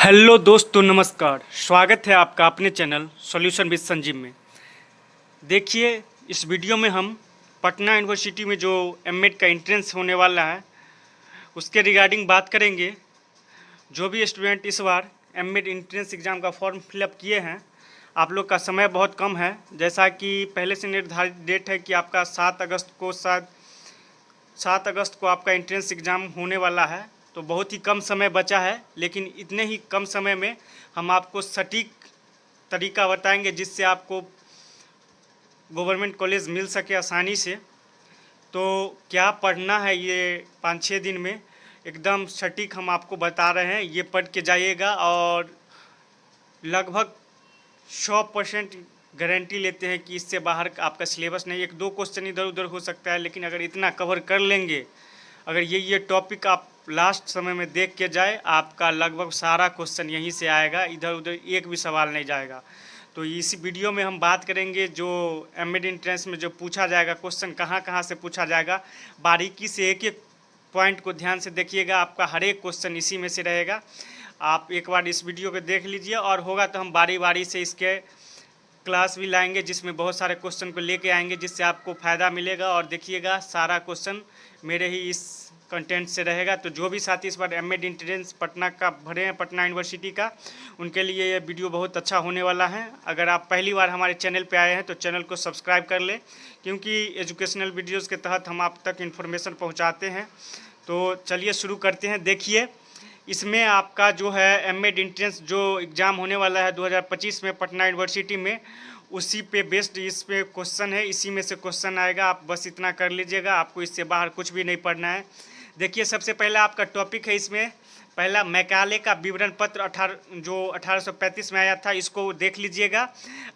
Hello दोस्तों, नमस्कार। स्वागत है आपका अपने चैनल सॉल्यूशन विद संजीव में। देखिए, इस वीडियो में हम पटना यूनिवर्सिटी में जो एमएड का एंट्रेंस होने वाला है उसके रिगार्डिंग बात करेंगे। जो भी स्टूडेंट इस बार एमएड एंट्रेंस एग्ज़ाम का फॉर्म फिलअप किए हैं, आप लोग का समय बहुत कम है। जैसा कि पहले से निर्धारित डेट है कि आपका 7 अगस्त को आपका एंट्रेंस एग्ज़ाम होने वाला है, तो बहुत ही कम समय बचा है। लेकिन इतने ही कम समय में हम आपको सटीक तरीका बताएंगे जिससे आपको गवर्नमेंट कॉलेज मिल सके आसानी से। तो क्या पढ़ना है, ये 5-6 दिन में एकदम सटीक हम आपको बता रहे हैं। ये पढ़ के जाइएगा और लगभग 100% गारंटी लेते हैं कि इससे बाहर आपका सिलेबस नहीं। 1-2 क्वेश्चन इधर उधर हो सकता है, लेकिन अगर इतना कवर कर लेंगे, अगर ये टॉपिक आप लास्ट समय में देख के जाए, आपका लगभग सारा क्वेश्चन यहीं से आएगा, इधर उधर एक भी सवाल नहीं जाएगा। तो इसी वीडियो में हम बात करेंगे जो एमएड एंट्रेंस में जो पूछा जाएगा, क्वेश्चन कहाँ कहाँ से पूछा जाएगा, बारीकी से एक एक पॉइंट को ध्यान से देखिएगा। आपका हर एक क्वेश्चन इसी में से रहेगा। आप एक बार इस वीडियो को देख लीजिए, और होगा तो हम बारी बारी से इसके क्लास भी लाएंगे जिसमें बहुत सारे क्वेश्चन को लेके आएंगे, जिससे आपको फ़ायदा मिलेगा। और देखिएगा, सारा क्वेश्चन मेरे ही इस कंटेंट से रहेगा। तो जो भी साथी इस बार एमएड एंट्रेंस पटना का भरे हैं, पटना यूनिवर्सिटी का, उनके लिए ये वीडियो बहुत अच्छा होने वाला है। अगर आप पहली बार हमारे चैनल पे आए हैं तो चैनल को सब्सक्राइब कर लें, क्योंकि एजुकेशनल वीडियोज़ के तहत हम आप तक इन्फॉर्मेशन पहुँचाते हैं। तो चलिए शुरू करते हैं। देखिए, इसमें आपका जो है एमएड एंट्रेंस जो एग्ज़ाम होने वाला है 2025 में पटना यूनिवर्सिटी में, उसी पे बेस्ड इस पे क्वेश्चन है, इसी में से क्वेश्चन आएगा। आप बस इतना कर लीजिएगा, आपको इससे बाहर कुछ भी नहीं पढ़ना है। देखिए, सबसे पहला आपका टॉपिक है इसमें, पहला मैकाले का विवरण पत्र 1835 में आया था, इसको देख लीजिएगा,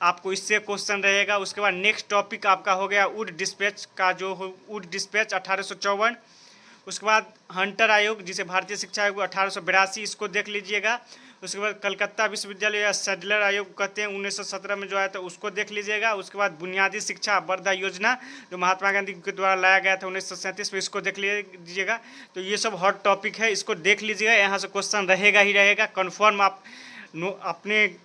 आपको इससे क्वेश्चन रहेगा। उसके बाद नेक्स्ट टॉपिक आपका हो गया वुड डिस्पैच का, जो वुड डिस्पैच 1854। उसके बाद हंटर आयोग, जिसे भारतीय शिक्षा आयोग 1882, इसको देख लीजिएगा। उसके बाद कलकत्ता विश्वविद्यालय या सैडलर आयोग कहते हैं, 1917 में जो आया था, उसको देख लीजिएगा। उसके बाद बुनियादी शिक्षा वर्धा योजना, जो महात्मा गांधी के द्वारा लाया गया था 1937 में, इसको देख लीजिएगा। तो ये सब हॉट टॉपिक है, इसको देख लीजिएगा। यहाँ से क्वेश्चन रहेगा ही रहेगा कन्फर्म। आप अपने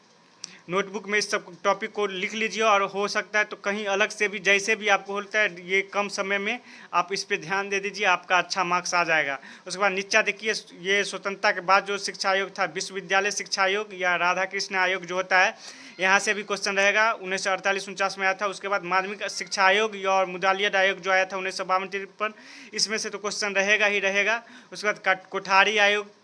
नोटबुक में इस सब टॉपिक को लिख लीजिए, और हो सकता है तो कहीं अलग से भी, जैसे भी आपको होता है, ये कम समय में आप इस पे ध्यान दे दीजिए, आपका अच्छा मार्क्स आ जाएगा। उसके बाद नीचा देखिए, ये स्वतंत्रता के बाद जो शिक्षा आयोग था, विश्वविद्यालय शिक्षा आयोग या राधा कृष्ण आयोग जो होता है, यहाँ से भी क्वेश्चन रहेगा। 1948-49 में आया था। उसके बाद माध्यमिक शिक्षा आयोग और मुदालियत आयोग जो आया था 1952-53, इसमें से तो क्वेश्चन रहेगा ही रहेगा। उसके बाद कोठारी आयोग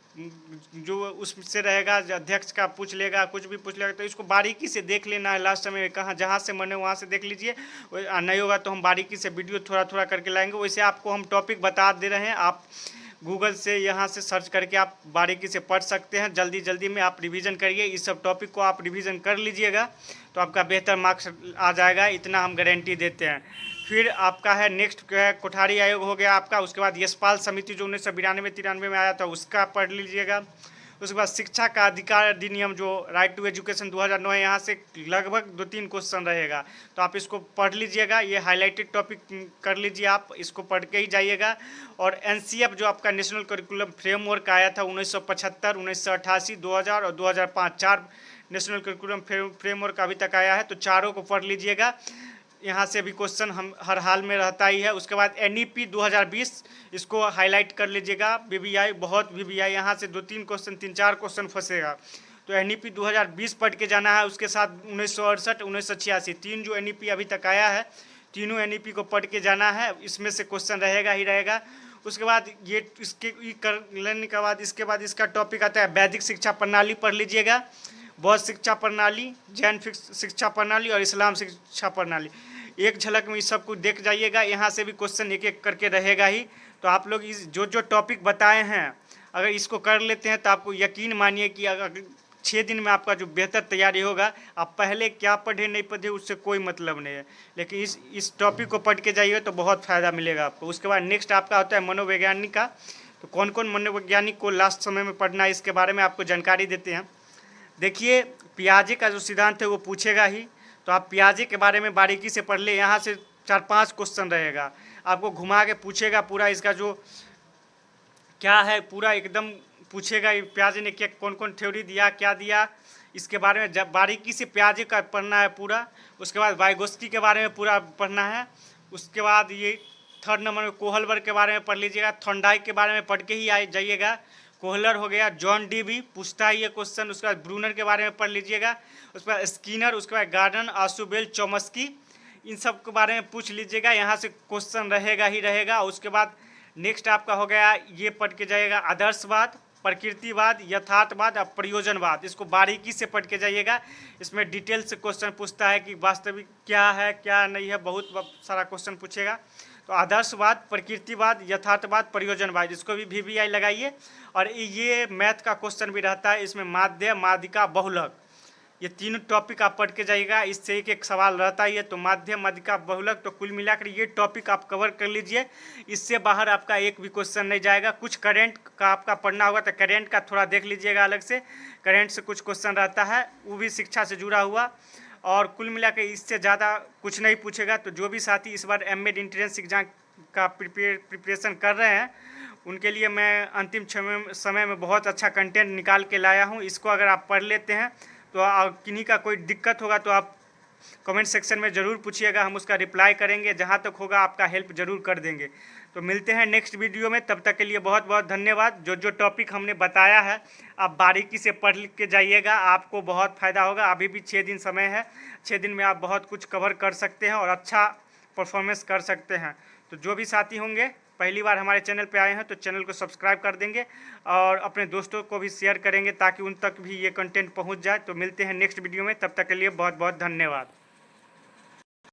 जो उससे रहेगा, अध्यक्ष का पूछ लेगा, कुछ भी पूछ लेगा, तो इसको बारीकी से देख लेना है। लास्ट समय में कहाँ जहाँ से मने वहाँ से देख लीजिए, नहीं होगा तो हम बारीकी से वीडियो थोड़ा थोड़ा करके लाएंगे। वैसे आपको हम टॉपिक बता दे रहे हैं, आप गूगल से यहाँ से सर्च करके आप बारीकी से पढ़ सकते हैं। जल्दी जल्दी में आप रिवीजन करिए, इस सब टॉपिक को आप रिवीजन कर लीजिएगा तो आपका बेहतर मार्क्स आ जाएगा, इतना हम गारंटी देते हैं। फिर आपका है नेक्स्ट है कोठारी आयोग हो गया आपका। उसके बाद यशपाल समिति जो 1992-93 में आया था, उसका पढ़ लीजिएगा। उसके बाद शिक्षा का अधिकार अधिनियम जो राइट टू एजुकेशन 2009 है, यहाँ से लगभग 2-3 क्वेश्चन रहेगा, तो आप इसको पढ़ लीजिएगा। ये हाईलाइटेड टॉपिक कर लीजिए, आप इसको पढ़ के ही जाइएगा। और एनसीएफ जो आपका नेशनल करिकुलम फ्रेमवर्क आया था 1975, 1988, 2000 और 2005, 4 नेशनल करिकुलम फ्रेमवर्क अभी तक आया है, तो चारों को पढ़ लीजिएगा। यहाँ से भी क्वेश्चन हम हर हाल में रहता ही है। उसके बाद एनईपी 2020, इसको हाईलाइट कर लीजिएगा। वीवीआई, बहुत वीवीआई, यहाँ से 2-3 क्वेश्चन, 3-4 क्वेश्चन फंसेगा, तो एनईपी 2020 पढ़ के जाना है। उसके साथ 1968, 1986, 3 जो एनईपी अभी तक आया है, तीनों एनईपी को पढ़ के जाना है, इसमें से क्वेश्चन रहेगा ही रहेगा। उसके बाद ये इसके कर लेने के बाद इसके बाद इसका टॉपिक आता है वैदिक शिक्षा प्रणाली, पढ़ लीजिएगा। बौद्ध शिक्षा प्रणाली, जैन शिक्षा प्रणाली और इस्लाम शिक्षा प्रणाली, एक झलक में इस सब कुछ देख जाइएगा। यहाँ से भी क्वेश्चन एक एक करके रहेगा ही। तो आप लोग इस जो जो टॉपिक बताए हैं, अगर इसको कर लेते हैं तो आपको यकीन मानिए कि अगर 6 दिन में आपका जो बेहतर तैयारी होगा, आप पहले क्या पढ़े नहीं पढ़े उससे कोई मतलब नहीं है, लेकिन इस टॉपिक को पढ़ के जाइए तो बहुत फ़ायदा मिलेगा आपको। उसके बाद नेक्स्ट आपका होता है मनोवैज्ञानिक का। तो कौन कौन मनोवैज्ञानिक को लास्ट समय में पढ़ना है, इसके बारे में आपको जानकारी देते हैं। देखिए, पियाजे का जो सिद्धांत है वो पूछेगा ही, तो आप पियाजे के बारे में बारीकी से पढ़ ले। यहाँ से 4-5 क्वेश्चन रहेगा, आपको घुमा के पूछेगा पूरा, इसका जो क्या है पूरा एकदम पूछेगा पियाजे ने क्या कौन कौन थ्योरी दिया, क्या दिया, इसके बारे में जब बारीकी से पियाजे का पढ़ना है पूरा। उसके बाद वाइगोत्स्की के बारे में पूरा पढ़ना है। उसके बाद ये 3rd नंबर में कोहलबर के बारे में पढ़ लीजिएगा। थॉर्नडाइक के बारे में पढ़ के ही जाइएगा। कोहलर हो गया, जॉन डी भी पूछता है ये क्वेश्चन। उसके बाद ब्रूनर के बारे में पढ़ लीजिएगा। उसके बाद स्किनर, उसके बाद गार्डन, आशुबेल, चॉम्स्की, इन सब के बारे में पूछ लीजिएगा। यहाँ से क्वेश्चन रहेगा ही रहेगा। उसके बाद नेक्स्ट आपका हो गया, ये पढ़ के जाइएगा आदर्शवाद, प्रकृतिवाद, यथार्थवाद और प्रयोजनवाद। इसको बारीकी से पढ़ के जाइएगा। इसमें डिटेल से क्वेश्चन पूछता है कि वास्तविक क्या है क्या नहीं है, बहुत सारा क्वेश्चन पूछेगा। तो आदर्शवाद, प्रकृतिवाद, यथार्थवाद, प्रयोजनवाद, इसको भी VBI लगाइए। और ये मैथ का क्वेश्चन भी रहता है इसमें, माध्य, माध्यिका, बहुलक, ये तीनों टॉपिक आप पढ़ के जाइएगा। इससे एक एक सवाल रहता ही है। तो माध्यम, माध्यिका, बहुलक, तो कुल मिलाकर ये टॉपिक आप कवर कर लीजिए। इससे बाहर आपका एक भी क्वेश्चन नहीं जाएगा। कुछ करेंट का आपका पढ़ना होगा तो करेंट का थोड़ा देख लीजिएगा अलग से। करेंट से कुछ क्वेश्चन रहता है, वो भी शिक्षा से जुड़ा हुआ। और कुल मिलाकर इससे ज़्यादा कुछ नहीं पूछेगा। तो जो भी साथी इस बार एमएड एंट्रेंस एग्जाम का प्रिपरेशन कर रहे हैं, उनके लिए मैं अंतिम समय में बहुत अच्छा कंटेंट निकाल के लाया हूँ। इसको अगर आप पढ़ लेते हैं तो किन्हीं का कोई दिक्कत होगा तो आप कमेंट सेक्शन में ज़रूर पूछिएगा, हम उसका रिप्लाई करेंगे। जहाँ तक होगा आपका हेल्प ज़रूर कर देंगे। तो मिलते हैं नेक्स्ट वीडियो में, तब तक के लिए बहुत बहुत धन्यवाद। जो जो टॉपिक हमने बताया है आप बारीकी से पढ़ लिख के जाइएगा, आपको बहुत फ़ायदा होगा। अभी भी 6 दिन समय है, 6 दिन में आप बहुत कुछ कवर कर सकते हैं और अच्छा परफॉर्मेंस कर सकते हैं। तो जो भी साथी होंगे पहली बार हमारे चैनल पे आए हैं तो चैनल को सब्सक्राइब कर देंगे और अपने दोस्तों को भी शेयर करेंगे ताकि उन तक भी ये कंटेंट पहुंच जाए। तो मिलते हैं नेक्स्ट वीडियो में, तब तक के लिए बहुत बहुत धन्यवाद।